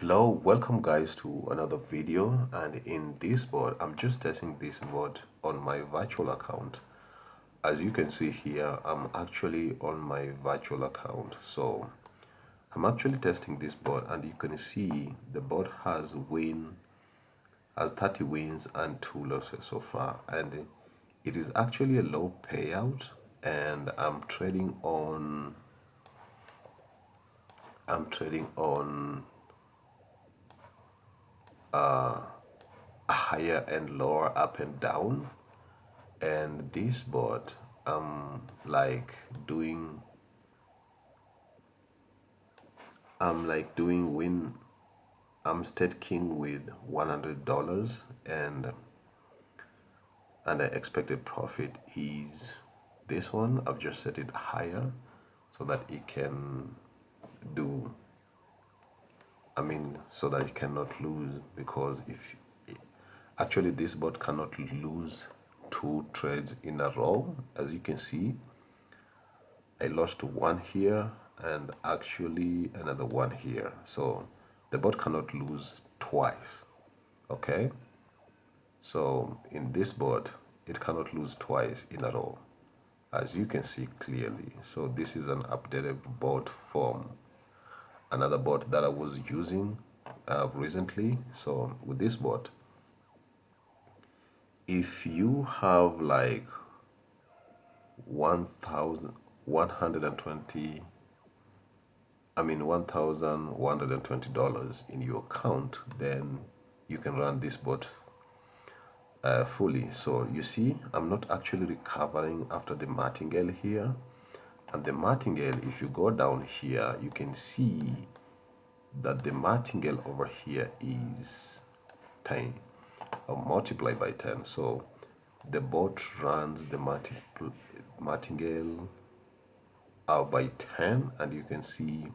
Hello, welcome guys to another video, and in this board I'm just testing this board on my virtual account. As you can see here, I'm actually on my virtual account, so I'm actually testing this board, and you can see the board has 30 wins and 2 losses so far, and it is actually a low payout, and I'm trading on higher and lower, up and down. And this board, I'm like doing win. I'm staking with $100, and the expected profit is this one. I've just set it higher so that it can do, so that it cannot lose, because if actually this bot cannot lose 2 trades in a row. As you can see, I lost one here and actually another one here. So the bot cannot lose twice. Okay, so in this bot it cannot lose twice in a row, as you can see clearly. So this is an updated bot from another bot that I was using recently. So with this bot, if you have like 1,120 $1,120 in your account, then you can run this bot fully. So you see, I'm not actually recovering after the martingale here. And the martingale, if you go down here, you can see that the martingale over here is 10 or multiply by 10. So the bot runs the martingale out by 10, and you can see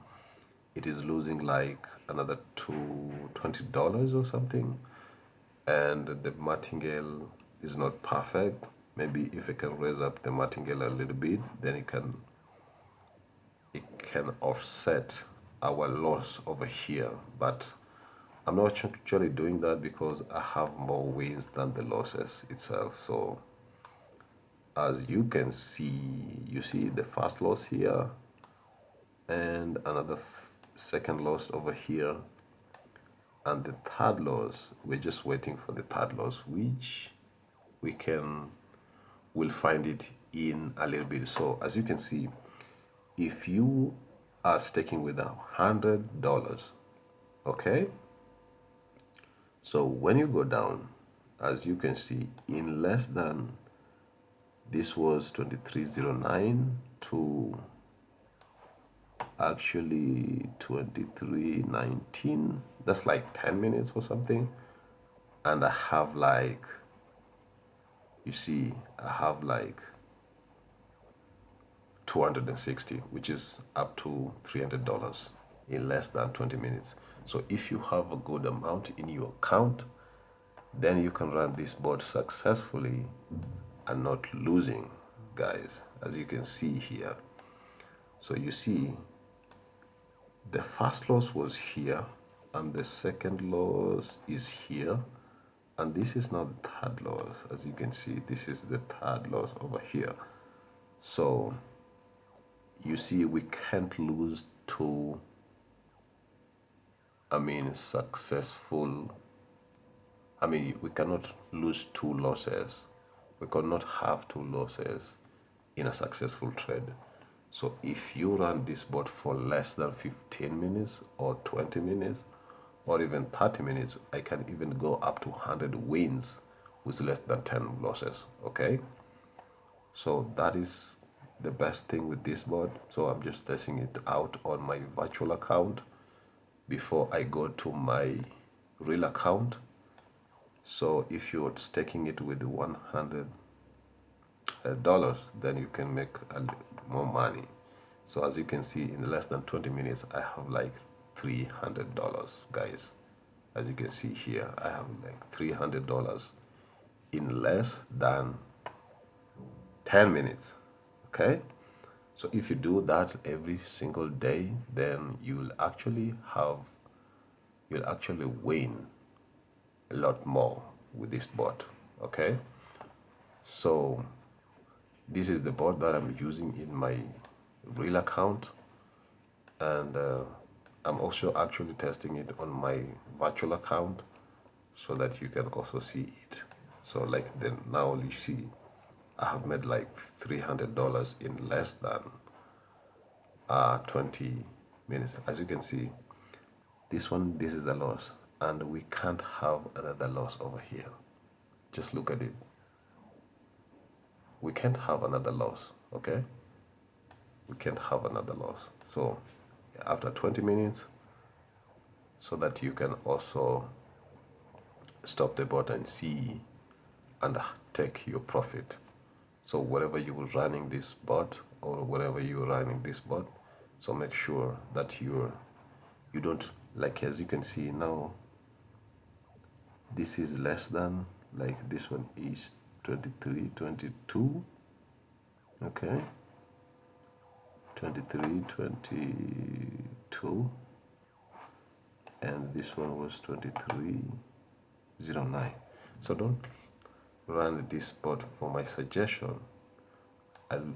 it is losing like another $20 or something. And the martingale is not perfect. Maybe if I can raise up the martingale a little bit, then it can offset our loss over here. But I'm not actually doing that because I have more wins than the losses itself. So as you can see, you see the first loss here and another second loss over here, and the third loss, we're just waiting for the third loss, which we'll find it in a little bit. So as you can see, if you are staking with $100, okay, so when you go down, as you can see, in less than, this was 2309 to actually 2319, that's like 10 minutes or something. And I have like, you see, I have like 260, which is up to $300 in less than 20 minutes. So if you have a good amount in your account, then you can run this bot successfully and not losing, guys, as you can see here. So you see, the first loss was here, and the second loss is here, and this is now the third loss. As you can see, this is the third loss over here. So you see, we can't lose two, successful, we cannot lose 2 losses. We cannot have 2 losses in a successful trade. So if you run this bot for less than 15 minutes or 20 minutes or even 30 minutes, I can even go up to 100 wins with less than 10 losses, okay? So that is the best thing with this bot. So I'm just testing it out on my virtual account before I go to my real account. So if you're staking it with $100, then you can make more money. So as you can see, in less than 20 minutes, I have like $300, guys. As you can see here, I have like $300 in less than 10 minutes, okay? So if you do that every single day, then you'll actually have you'll actually win a lot more with this bot. Okay, so this is the bot that I'm using in my real account, and I'm also actually testing it on my virtual account so that you can also see it. So like then now you see I have made like $300 in less than 20 minutes. As you can see, this is a loss, and we can't have another loss over here. Just look at it. We can't have another loss. Okay, we can't have another loss. So after 20 minutes, so that you can also stop the bot and see and take your profit. So wherever you are running this bot, or wherever you're running this bot, so make sure that you don't, like, as you can see now, this is less than, like, this one is 23, 22. Okay, 23, 22, and this one was 23.09. So don't run this bot for my suggestion. I'll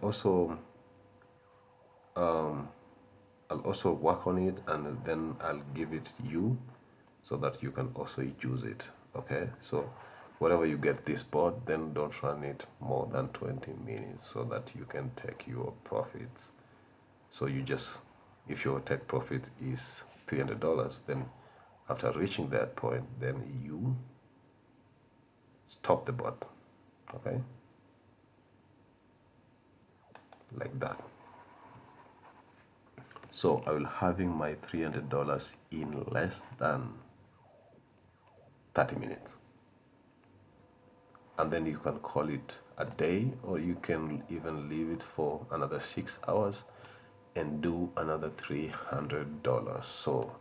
also work on it, and then I'll give it to you so that you can also use it. Okay, so wherever you get this bot, then don't run it more than 20 minutes so that you can take your profits. So you just, if your take profit is $300, then after reaching that point, then you stop the bot. Okay, like that. So I will having my $300 in less than 30 minutes. And then you can call it a day, or you can even leave it for another 6 hours and do another $300. So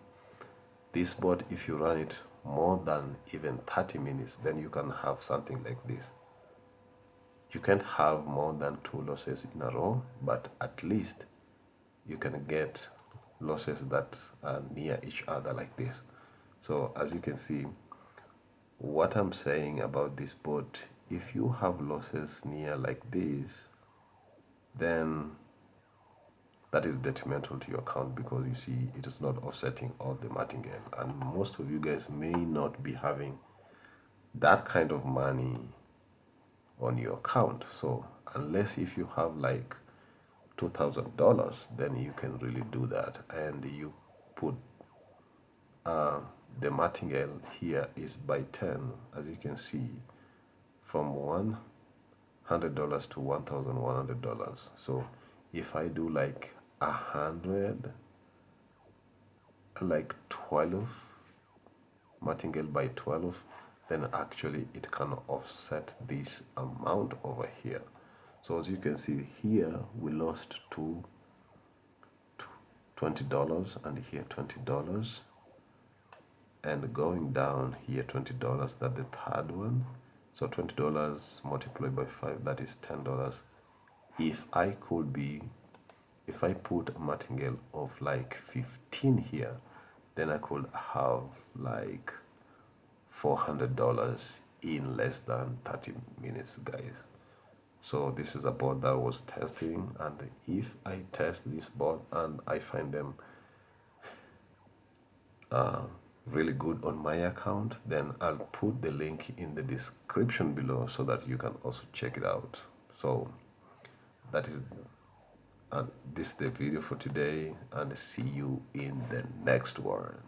this bot, if you run it more than even 30 minutes, then you can have something like this. You can't have more than 2 losses in a row, but at least you can get losses that are near each other like this. So as you can see, what I'm saying about this bot, if you have losses near like this, then that is detrimental to your account, because you see it is not offsetting all the martingale, and most of you guys may not be having that kind of money on your account. So unless if you have like $2,000, then you can really do that, and you put the martingale here is by 10, as you can see, from $100 to $1,100. So if I do like 100, like 12 martingale by 12, then actually it can offset this amount over here. So as you can see here, we lost to $20, and here $20, and going down here $20, that's the third one. So $20 multiplied by 5, that is $10. If I put a martingale of like 15 here, then I could have like $400 in less than 30 minutes, guys. So this is a bot that I was testing, and if I test this bot and I find them really good on my account, then I'll put the link in the description below so that you can also check it out. So that is this is the video for today, and see you in the next one.